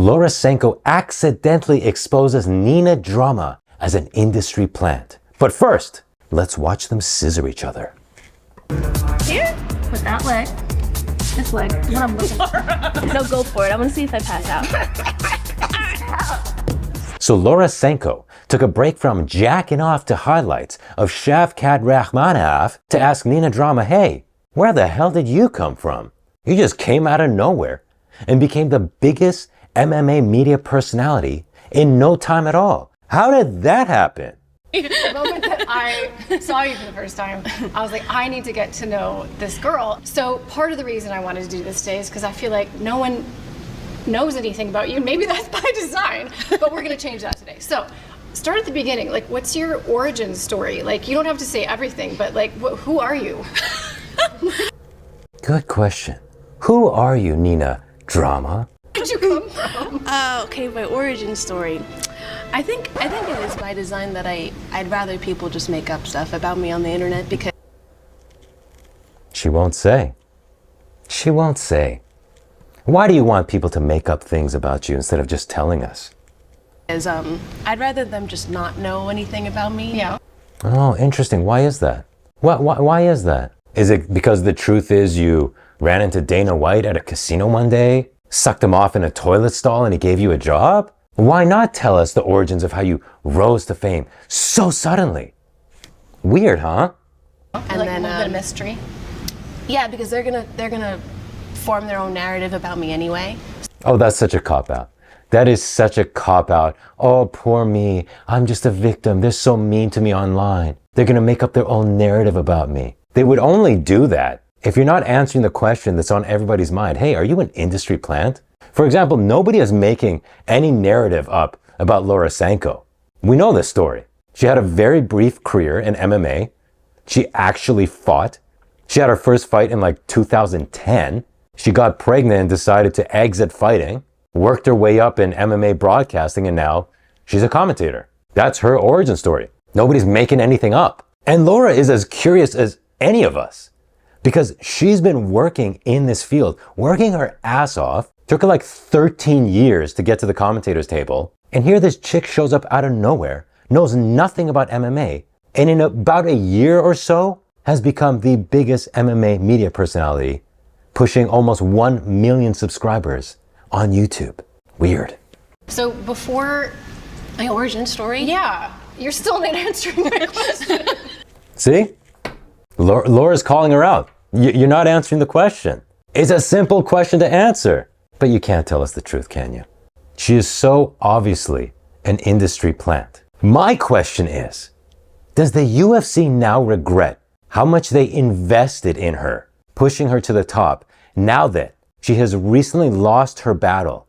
Laura Sanko accidentally exposes Nina Drama as an industry plant. But first, let's watch them scissor each other. Here? With that leg. This leg. What I'm looking for. No, go for it. I want to see if I pass out. So Laura Sanko took a break from jacking off to highlights of Shavkat Rakhmonov to ask Nina Drama, hey, where the hell did you come from? You just came out of nowhere and became the biggest MMA media personality in no time at all. How did that happen? The moment that I saw you for the first time, I was like, I need to get to know this girl. So part of the reason I wanted to do this today is because I feel like no one knows anything about you. Maybe that's by design, but we're going to change that today. So start at the beginning. Like, what's your origin story? Like, you don't have to say everything, but like, who are you? Good question. Who are you, Nina Drama? Where'd you come from? Okay, my origin story. I think it is by design that I'd rather people just make up stuff about me on the internet because She won't say. She won't say. Why do you want people to make up things about you instead of just telling us? I'd rather them just not know anything about me. Yeah. Oh, interesting. Why is that? Why is that? Is it because the truth is you ran into Dana White at a casino one day, sucked him off in a toilet stall, and he gave you a job? Why not tell us the origins of how you rose to fame so suddenly? Weird, huh? And like then a little bit of mystery. Yeah, because they're gonna form their own narrative about me anyway. Oh, that's such a cop-out. That is such a cop-out. Oh, poor me. I'm just a victim. They're so mean to me online. They're gonna make up their own narrative about me. They would only do that if you're not answering the question that's on everybody's mind. Hey, are you an industry plant? For example, nobody is making any narrative up about Laura Sanko. We know this story. She had a very brief career in MMA. She actually fought. She had her first fight in like 2010. She got pregnant and decided to exit fighting, worked her way up in MMA broadcasting, and now she's a commentator. That's her origin story. Nobody's making anything up. And Laura is as curious as any of us because she's been working in this field, working her ass off. Took her like 13 years to get to the commentator's table. And here this chick shows up out of nowhere, knows nothing about MMA, and in about a year or so has become the biggest MMA media personality, pushing almost 1 million subscribers on YouTube. Weird. So before, My origin story? yeah, you're still not answering my question. See? Laura's calling her out. You're not answering the question. It's a simple question to answer. But you can't tell us the truth, can you? She is so obviously an industry plant. My question is, does the UFC now regret how much they invested in her, pushing her to the top, now that she has recently lost her battle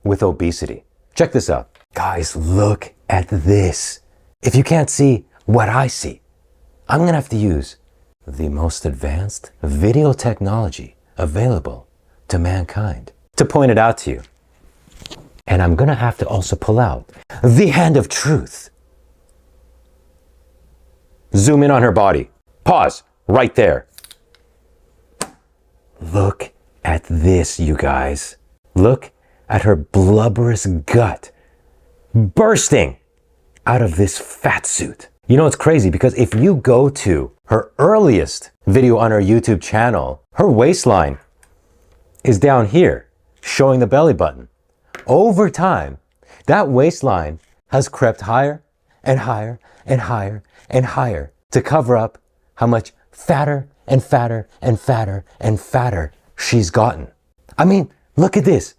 with obesity? Check this out. Guys, look at this. If you can't see what I see, I'm gonna have to use the most advanced video technology available to mankind to point it out to you. And I'm gonna have to also pull out the hand of truth. Zoom in on her body. Pause right there. Look at this, you guys. Look at her blubberous gut bursting out of this fat suit. You know, it's crazy because if you go to her earliest video on her YouTube channel, her waistline is down here, showing the belly button. Over time, that waistline has crept higher and higher and higher and higher to cover up how much fatter and fatter and fatter and fatter she's gotten. I mean, look at this.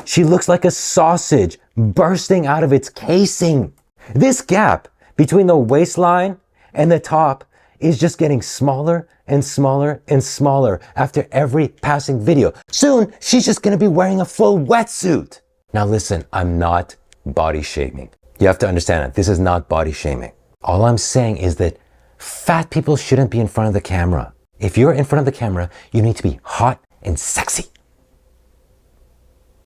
She looks like a sausage bursting out of its casing. This gap between the waistline and the top is just getting smaller and smaller and smaller after every passing video. Soon, she's just gonna be wearing a full wetsuit. Now listen, I'm not body shaming. You have to understand that this is not body shaming. All I'm saying is that fat people shouldn't be in front of the camera. If you're in front of the camera, you need to be hot and sexy.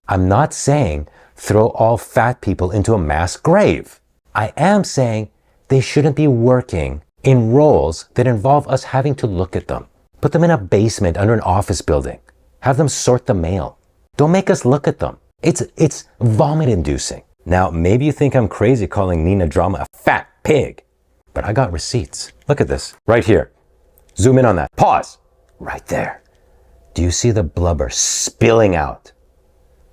I'm not saying throw all fat people into a mass grave. I am saying they shouldn't be working in roles that involve us having to look at them. Put them in a basement under an office building. Have them sort the mail. Don't make us look at them. It's vomit inducing. Now, maybe you think I'm crazy calling Nina Drama a fat pig, but I got receipts. Look at this right here. Zoom in on that. Pause. Right there. Do you see the blubber spilling out?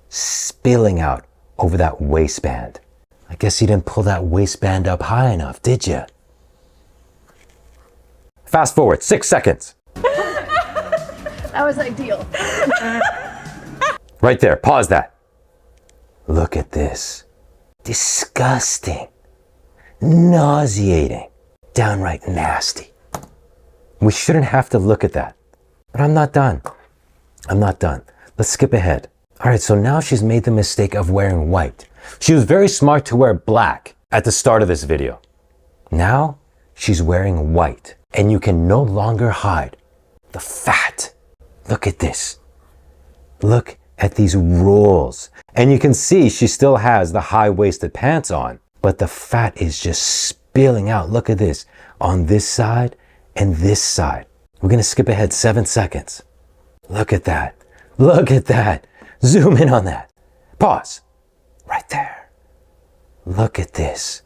Spilling out over that waistband. I guess you didn't pull that waistband up high enough, did you? Fast forward 6 seconds. That was ideal. Right there. Pause that. Look at this. Disgusting. Nauseating. Downright nasty. We shouldn't have to look at that. But I'm not done. I'm not done. Let's skip ahead. All right, so now she's made the mistake of wearing white. She was very smart to wear black at the start of this video. Now she's wearing white, and you can no longer hide the fat. Look at this. Look at these rolls. And you can see she still has the high-waisted pants on, but the fat is just spilling out. Look at this on this side and this side. We're going to skip ahead 7 seconds. Look at that. Look at that. Zoom in on that. Pause. Right there. Look at this.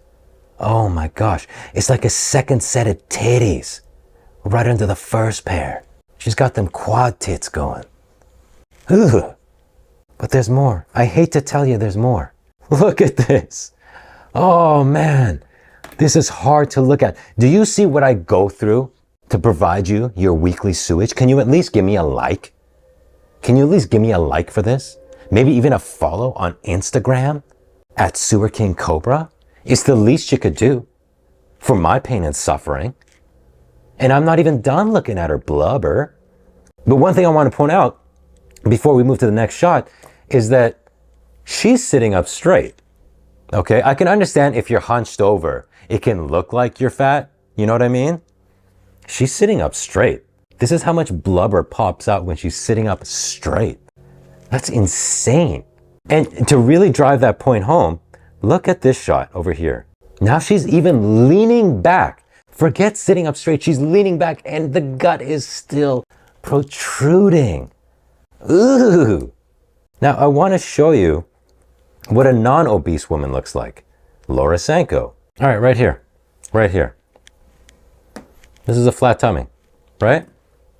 Oh my gosh. It's like a second set of titties right under the first pair. She's got them quad tits going. Ugh. But there's more. I hate to tell you there's more. Look at this. Oh man. This is hard to look at. Do you see what I go through to provide you your weekly sewage? Can you at least give me a like? Can you at least give me a like for this? Maybe even a follow on Instagram at Sewer King Cobra? It's the least you could do for my pain and suffering. And I'm not even done looking at her blubber. But one thing I want to point out before we move to the next shot is that she's sitting up straight. Okay, I can understand if you're hunched over, it can look like you're fat. You know what I mean? She's sitting up straight. This is how much blubber pops out when she's sitting up straight. That's insane. And to really drive that point home, look at this shot over here. Now she's even leaning back. Forget sitting up straight. She's leaning back and the gut is still protruding. Ooh. Now I want to show you what a non-obese woman looks like. Laura Sanko. All right, right here. Right here. This is a flat tummy, right?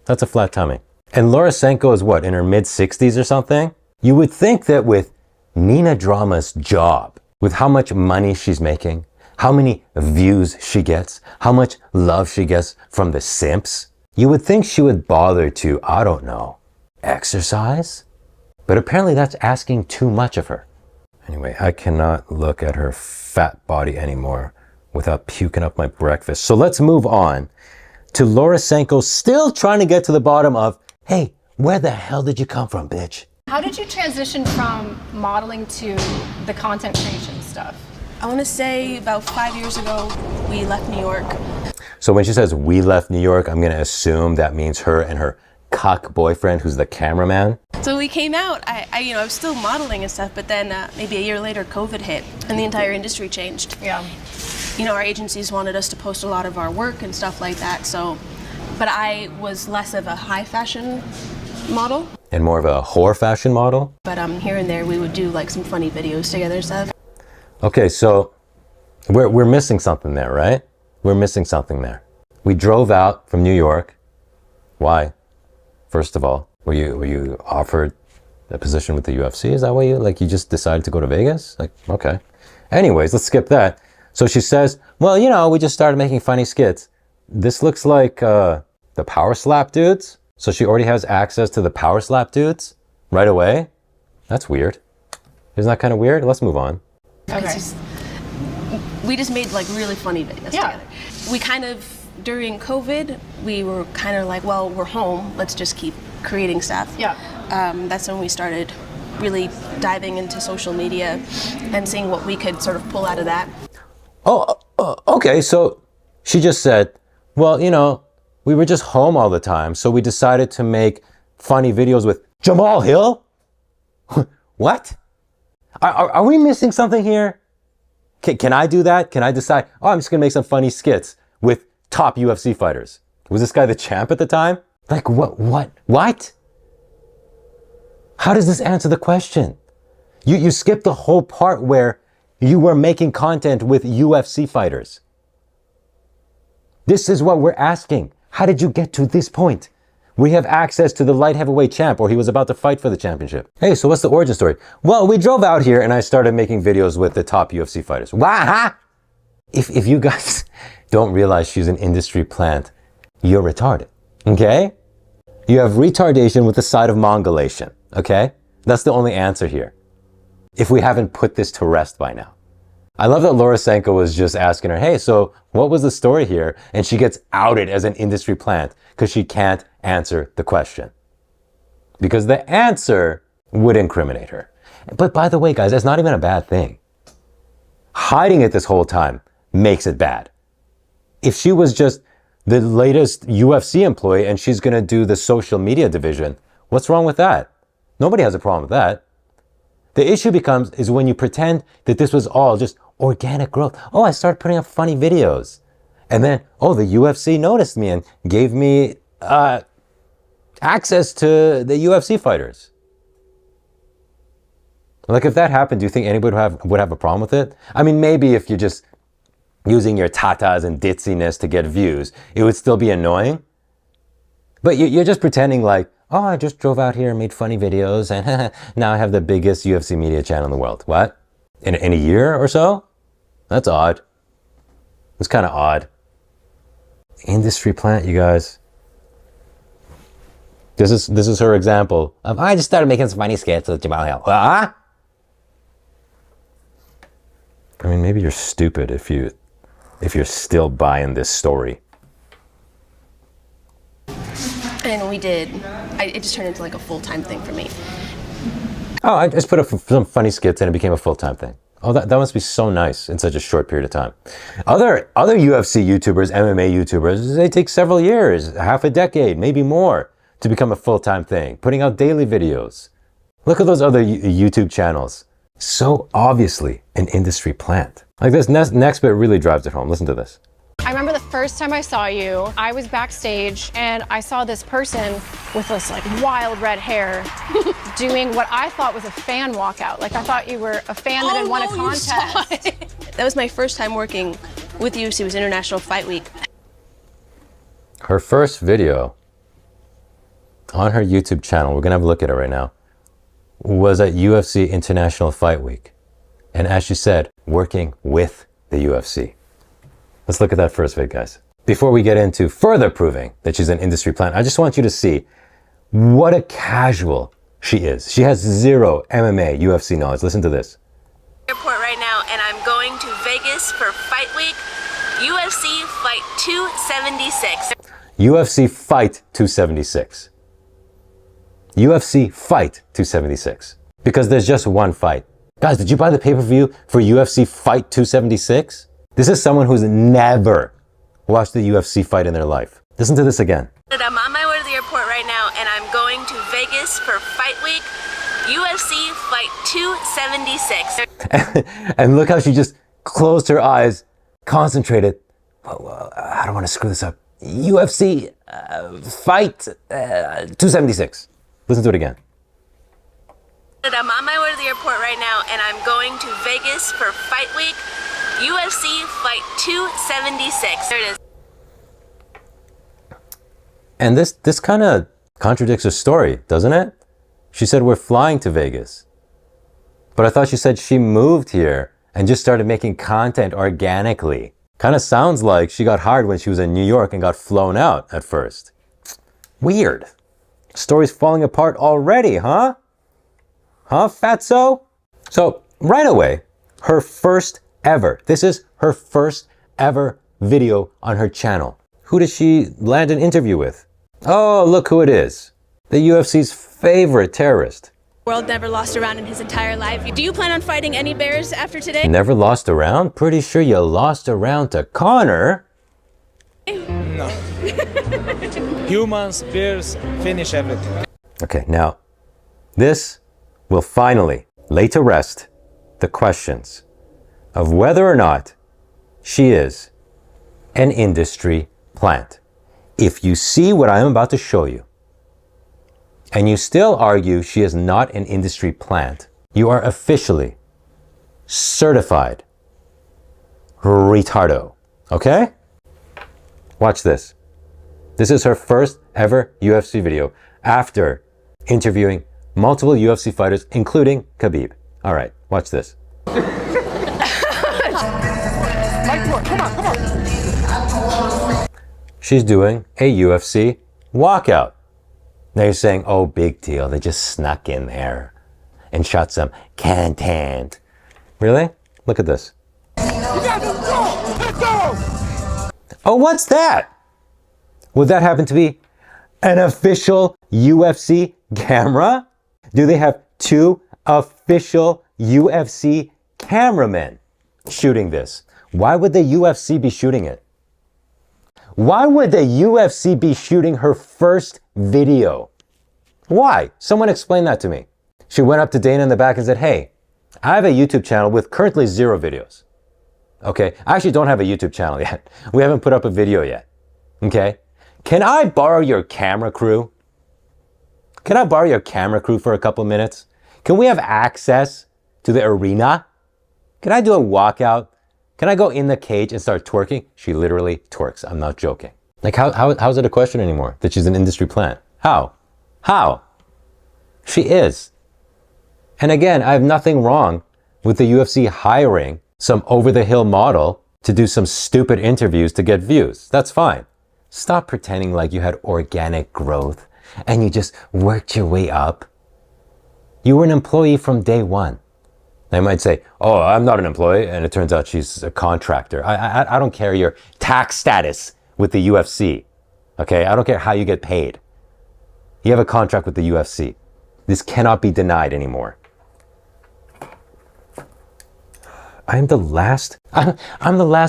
That's a flat tummy. And Laura Sanko is what, in her mid-60s or something? You would think that with Nina Drama's job, with how much money she's making, how many views she gets, how much love she gets from the simps, you would think she would bother to, I don't know, exercise? But apparently that's asking too much of her. Anyway, I cannot look at her fat body anymore without puking up my breakfast. So let's move on to Laura Sanko still trying to get to the bottom of, hey, where the hell did you come from, bitch? How did you transition from modeling to the content creation stuff? I want to say about 5 years ago, we left New York. So when she says we left New York, I'm going to assume that means her and her cuck boyfriend, who's the cameraman. So we came out, I was still modeling and stuff, but then maybe a year later, COVID hit and the entire industry changed. Yeah. You know, our agencies wanted us to post a lot of our work and stuff like that, so, but I was less of a high fashion model. And more of a whore fashion model? But here and there we would do like some funny videos together and stuff. Okay, so we're missing something there, right? We're missing something there. We drove out from New York. Why? First of all, were you offered a position with the UFC? Is that why you just decided to go to Vegas? Like, okay. Anyways, let's skip that. So she says, well, you know, we just started making funny skits. This looks like the Power Slap dudes. So she already has access to the Power Slap dudes right away. That's weird. Isn't that kind of weird? Let's move on. Okay. We just made like really funny videos together. We kind of, during COVID, we were kind of like, well, we're home. Let's just keep creating stuff. Yeah. That's when we started really diving into social media and seeing what we could sort of pull out of that. Oh, okay. So she just said, well, you know, we were just home all the time, so we decided to make funny videos with Jamal Hill? What? Are we missing something here? Can I do that? Can I decide, oh, I'm just going to make some funny skits with top UFC fighters? Was this guy the champ at the time? Like, what? How does this answer the question? You skipped the whole part where you were making content with UFC fighters. This is what we're asking. How did you get to this point? We have access to the light heavyweight champ, or he was about to fight for the championship. Hey, so what's the origin story? Well, we drove out here and I started making videos with the top UFC fighters. Wow! If you guys don't realize she's an industry plant, you're retarded, okay? You have retardation with the side of mongolation, okay? That's the only answer here. If we haven't put this to rest by now. I love that Laura Sanko was just asking her, hey, so what was the story here? And she gets outed as an industry plant because she can't answer the question. Because the answer would incriminate her. But by the way, guys, that's not even a bad thing. Hiding it this whole time makes it bad. If she was just the latest UFC employee and she's going to do the social media division, what's wrong with that? Nobody has a problem with that. The issue is when you pretend that this was all just organic growth. Oh, I started putting up funny videos. And then, oh, the UFC noticed me and gave me access to the UFC fighters. Like, if that happened, do you think anybody would have a problem with it? I mean, maybe if you're just using your tatas and ditziness to get views, it would still be annoying. But you're just pretending like, oh, I just drove out here and made funny videos and now I have the biggest UFC media channel in the world. What? In a year or so? That's odd. It's kind of odd. Industry plant, you guys. This is her example of, I just started making some funny skits with Jamal Hill. I mean, maybe you're stupid if you're still buying this story. And we did. It just turned into like a full-time thing for me. Oh, I just put up some funny skits and it became a full-time thing. Oh, that must be so nice in such a short period of time. Other UFC YouTubers, MMA YouTubers, they take several years, half a decade, maybe more, to become a full-time thing, putting out daily videos. Look at those other YouTube channels. So obviously an industry plant. Like this next bit really drives it home. Listen to this. I remember the first time I saw you, I was backstage and I saw this person with this like wild red hair doing what I thought was a fan walkout. Like I thought you were a fan that had won a contest. That was my first time working with UFC. It was International Fight Week. Her first video on her YouTube channel, we're gonna have a look at it right now, was at UFC International Fight Week. And as she said, working with the UFC. Let's look at that first vid, guys. Before we get into further proving that she's an industry plant, I just want you to see what a casual she is. She has zero MMA, UFC knowledge. Listen to this. Airport right now, and I'm going to Vegas for Fight Week, UFC Fight 276. UFC Fight 276. UFC Fight 276. Because there's just one fight. Guys, did you buy the pay-per-view for UFC Fight 276? This is someone who's never watched the UFC fight in their life. Listen to this again. I'm on my way to the airport right now, and I'm going to Vegas for Fight Week, UFC Fight 276. And look how she just closed her eyes, concentrated. I don't want to screw this up. UFC Fight 276. Listen to it again. I'm on my way to the airport right now, and I'm going to Vegas for Fight Week, UFC Fight 276. There it is. And this kind of contradicts her story, doesn't it? She said we're flying to Vegas. But I thought she said she moved here and just started making content organically. Kind of sounds like she got hired when she was in New York and got flown out at first. Weird. Story's falling apart already, huh? Huh, fatso? So right away, her first ever, this is her first ever video on her channel. Who does she land an interview with? Oh, look who it is. The UFC's favorite terrorist. World never lost a round in his entire life. Do you plan on fighting any bears after today? Never lost a round? Pretty sure you lost a round to Connor. No. Humans, bears, finish everything. Okay, now, this will finally lay to rest the questions of whether or not she is an industry plant. If you see what I am about to show you, and you still argue she is not an industry plant, You are officially certified retardo. Okay? Watch this. This is her first ever UFC video after interviewing multiple UFC fighters, including Khabib. All right, watch this. She's doing a UFC walkout. Now you're saying, oh, big deal. They just snuck in there and shot some content. Really? Look at this. Oh, what's that? Would that happen to be an official UFC camera? Do they have two official UFC cameramen shooting this? Why would the UFC be shooting it? Why would the UFC be shooting her first video? Why? Someone explain that to me. She went up to Dana in the back and said, hey, I have a YouTube channel with currently 0 videos. Okay, I actually don't have a YouTube channel yet. We haven't put up a video yet. Okay, can I borrow your camera crew? Can I borrow your camera crew for a couple minutes? Can we have access to the arena? Can I do a walkout? Can I go in the cage and start twerking? She literally twerks. I'm not joking. Like, how's it a question anymore that she's an industry plant? How? She is. And again, I have nothing wrong with the UFC hiring some over-the-hill model to do some stupid interviews to get views. That's fine. Stop pretending like you had organic growth and you just worked your way up. You were an employee from day one. They might say, oh, I'm not an employee, and it turns out she's a contractor. I don't care your tax status with the UFC, okay? I don't care how you get paid. You have a contract with the UFC. This cannot be denied anymore. I'm the last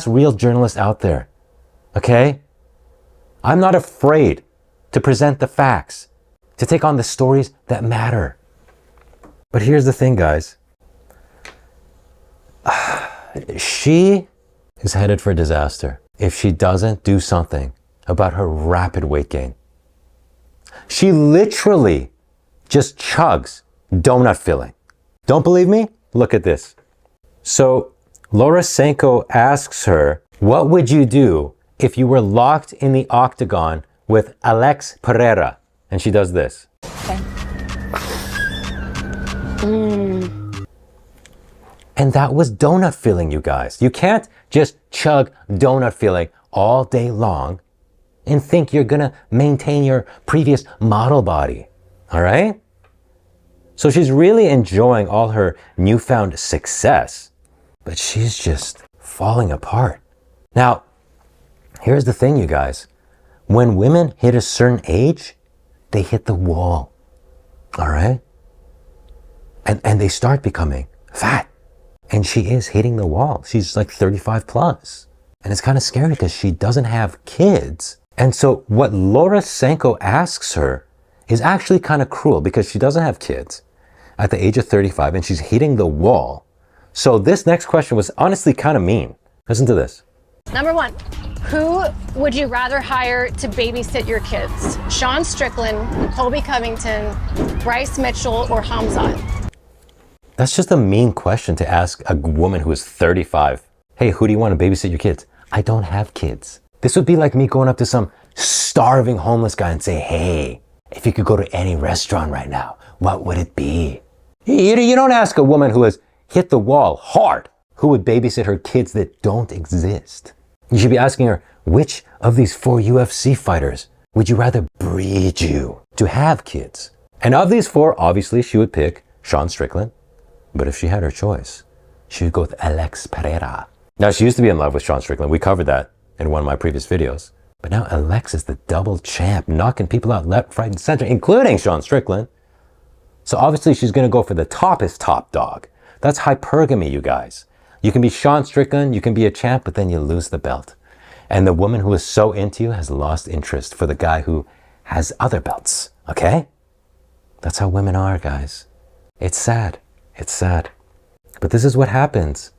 real journalist out there, okay? I'm not afraid to present the facts, to take on the stories that matter. But here's the thing, guys. She is headed for disaster if she doesn't do something about her rapid weight gain. She literally just chugs donut filling. Don't believe me? Look at this. So Laura Sanko asks her, what would you do if you were locked in the octagon with Alex Pereira? And she does this. Okay. And that was donut filling, you guys. You can't just chug donut filling all day long and think you're gonna maintain your previous model body, all right? So she's really enjoying all her newfound success, but she's just falling apart. Now, here's the thing, you guys. When women hit a certain age, they hit the wall, all right? And they start becoming fat. And she is hitting the wall. She's like 35 plus. And it's kind of scary because she doesn't have kids. And so what Laura Sanko asks her is actually kind of cruel because she doesn't have kids at the age of 35 and she's hitting the wall. So this next question was honestly kind of mean. Listen to this. Number 1, who would you rather hire to babysit your kids? Sean Strickland, Colby Covington, Bryce Mitchell, or Hamzat? That's just a mean question to ask a woman who is 35. Hey, who do you want to babysit your kids? I don't have kids. This would be like me going up to some starving homeless guy and say, hey, if you could go to any restaurant right now, what would it be? You don't ask a woman who has hit the wall hard who would babysit her kids that don't exist. You should be asking her, which of these 4 UFC fighters would you rather breed you to have kids? And of these 4, obviously she would pick Sean Strickland. But if she had her choice, she would go with Alex Pereira. Now, she used to be in love with Sean Strickland. We covered that in one of my previous videos. But now Alex is the double champ, knocking people out left, right, and center, including Sean Strickland. So obviously she's going to go for the toppest top dog. That's hypergamy, you guys. You can be Sean Strickland, you can be a champ, but then you lose the belt. And the woman who is so into you has lost interest for the guy who has other belts, okay? That's how women are, guys. It's sad. It's sad. But this is what happens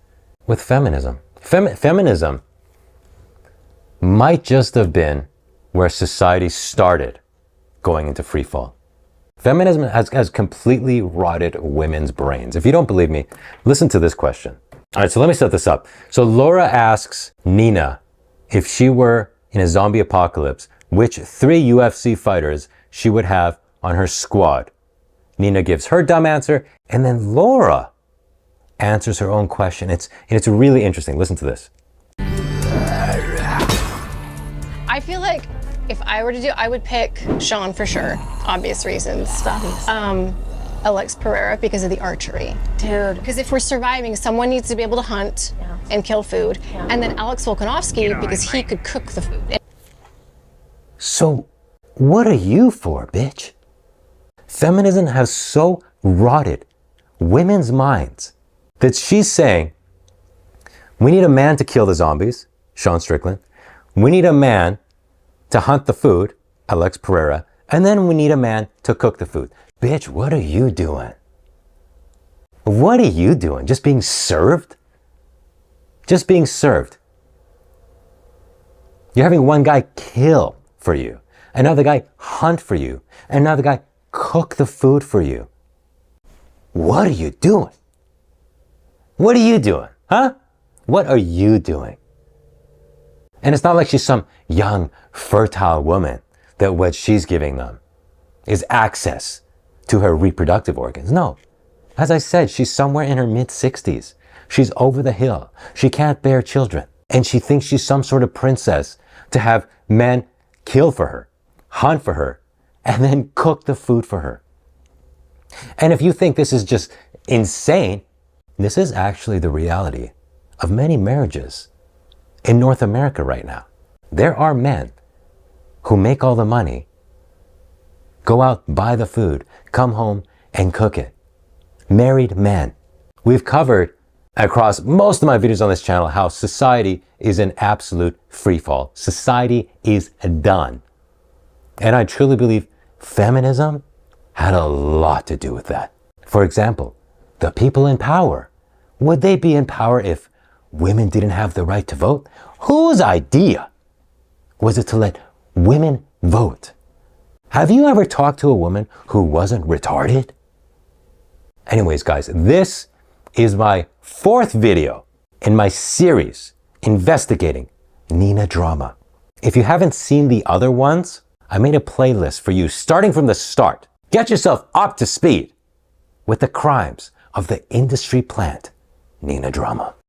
with feminism. Feminism might just have been where society started going into free fall. Feminism has completely rotted women's brains. If you don't believe me, listen to this question. All right, so let me set this up. So Laura asks Nina if she were in a zombie apocalypse, which 3 UFC fighters she would have on her squad. Nina gives her dumb answer, and then Laura answers her own question. It's really interesting. Listen to this. I feel like if I were to do, I would pick Sean for sure, obvious reasons. Alex Pereira because of the archery. Dude. Because if we're surviving, someone needs to be able to hunt and kill food. And then Alex Volkanovski because he could cook the food. So, what are you for, bitch? Feminism has so rotted women's minds that she's saying, we need a man to kill the zombies, Sean Strickland. We need a man to hunt the food, Alex Pereira. And then we need a man to cook the food. Bitch, what are you doing? What are you doing? Just being served? Just being served. You're having one guy kill for you, another guy hunt for you, and another guy cook the food for you. What are you doing? What are you doing? Huh? What are you doing? And it's not like she's some young, fertile woman that what she's giving them is access to her reproductive organs. No. As I said, she's somewhere in her mid-60s. She's over the hill. She can't bear children. And she thinks she's some sort of princess to have men kill for her, hunt for her, and then cook the food for her. And if you think this is just insane, this is actually the reality of many marriages in North America right now. There are men who make all the money, go out, buy the food, come home and cook it. Married men. We've covered across most of my videos on this channel how society is in absolute free fall. Society is done. And I truly believe feminism had a lot to do with that. For example, the people in power. Would they be in power if women didn't have the right to vote? Whose idea was it to let women vote? Have you ever talked to a woman who wasn't retarded? Anyways, guys, this is my 4th video in my series investigating Nina drama. If you haven't seen the other ones, I made a playlist for you starting from the start. Get yourself up to speed with the crimes of the industry plant, Nina drama.